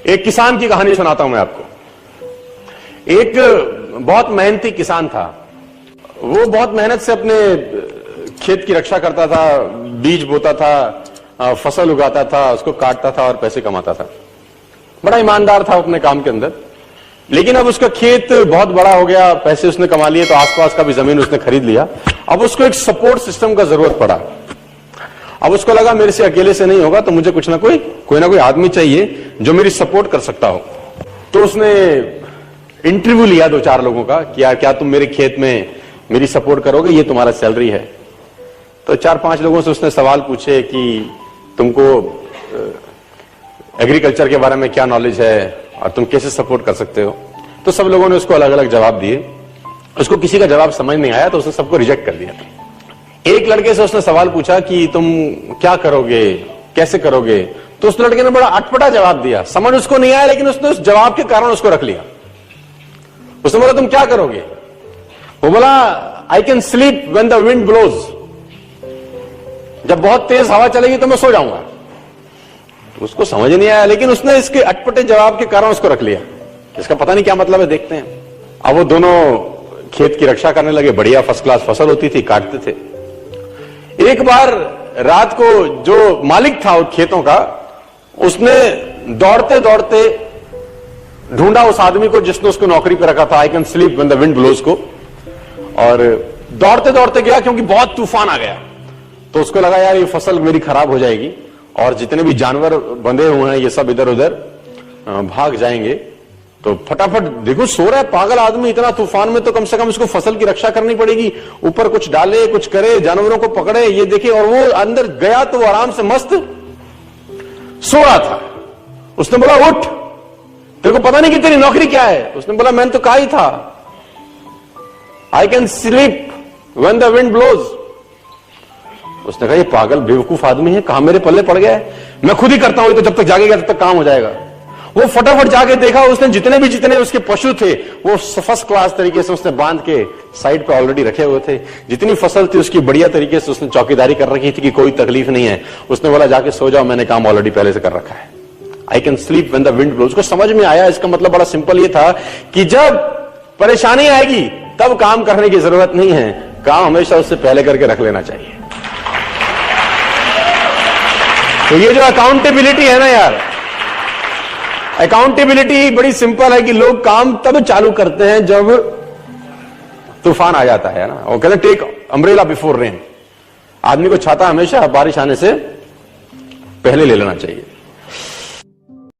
एक किसान की कहानी सुनाता हूं मैं आपको। एक बहुत मेहनती किसान था। वो बहुत मेहनत से अपने खेत की रक्षा करता था, बीज बोता था, फसल उगाता था, उसको काटता था और पैसे कमाता था। बड़ा ईमानदार था अपने काम के अंदर। लेकिन अब उसका खेत बहुत बड़ा हो गया, पैसे उसने कमा लिए तो आसपास का भी जमीन उसने खरीद लिया। अब उसको एक सपोर्ट सिस्टम का जरूरत पड़ा। अब उसको लगा मेरे से अकेले से नहीं होगा, तो मुझे कुछ ना कोई आदमी चाहिए जो मेरी सपोर्ट कर सकता हो। तो उसने इंटरव्यू लिया 2-4 लोगों का कि यार क्या तुम मेरे खेत में मेरी सपोर्ट करोगे, ये तुम्हारा सैलरी है। तो 4-5 लोगों से उसने सवाल पूछे कि तुमको एग्रीकल्चर के बारे में क्या नॉलेज है और तुम कैसे सपोर्ट कर सकते हो। तो सब लोगों ने उसको अलग अलग जवाब दिए। उसको किसी का जवाब समझ नहीं आया तो उसने सबको रिजेक्ट कर दिया। एक लड़के से उसने सवाल पूछा कि तुम क्या करोगे, कैसे करोगे। तो उस लड़के ने बड़ा अटपटा जवाब दिया, समझ उसको नहीं आया, लेकिन उसने उस जवाब के कारण उसको रख लिया। उसने बोला तुम क्या करोगे। वो बोला I can sleep when the wind blows, जब बहुत तेज हवा चलेगी तो मैं सो जाऊंगा। तो उसको समझ नहीं आया, लेकिन उसने इसके अटपटे जवाब के कारण उसको रख लिया। इसका पता नहीं क्या मतलब है, देखते हैं। अब वो दोनों खेत की रक्षा करने लगे। बढ़िया फर्स्ट क्लास फसल होती थी, काटते थे। एक बार रात को जो मालिक था उन खेतों का, उसने दौड़ते दौड़ते ढूंढा उस आदमी को जिसने उसको नौकरी पे रखा था, I can sleep when the wind blows को, और दौड़ते दौड़ते गया क्योंकि बहुत तूफान आ गया। तो उसको लगा यार ये फसल मेरी खराब हो जाएगी और जितने भी जानवर बंधे हुए हैं ये सब इधर उधर भाग जाएंगे। तो फटाफट देखो, सो रहा है पागल आदमी इतना तूफान में, तो कम से कम उसको फसल की रक्षा करनी पड़ेगी। ऊपर कुछ डाले, कुछ करे, जानवरों को पकड़े, ये देखे। और वो अंदर गया तो वो आराम से मस्त सो रहा था। उसने बोला उठ, तेरे को पता नहीं कि तेरी नौकरी क्या है। उसने बोला मैंने तो कहा ही था I can sleep when the wind blows. उसने कहा ये पागल बेवकूफ आदमी है, कहां मेरे पल्ले पड़ गया है, मैं खुद ही करता हूं, तो जब तक जागेगा तब तक काम हो जाएगा। वो फटाफट जाके देखा, उसने जितने उसके पशु थे वो फर्स्ट क्लास तरीके से उसने बांध के साइड पे ऑलरेडी रखे हुए थे। जितनी फसल थी उसकी बढ़िया तरीके से उसने चौकीदारी कर रखी थी कि कोई तकलीफ नहीं है। उसने बोला जाके सो जाओ, मैंने काम ऑलरेडी पहले से कर रखा है। I can sleep when the wind blows. उसको समझ में आया, इसका मतलब बड़ा सिंपल ये था कि जब परेशानी आएगी तब काम करने की जरूरत नहीं है, काम हमेशा उससे पहले करके रख लेना चाहिए। तो ये जो अकाउंटेबिलिटी है ना यार, अकाउंटेबिलिटी बड़ी सिंपल है कि लोग काम तब चालू करते हैं जब तूफान आ जाता है ना। वो कहते हैं टेक अम्ब्रेला बिफोर रेन। आदमी को छाता हमेशा बारिश आने से पहले ले लेना चाहिए।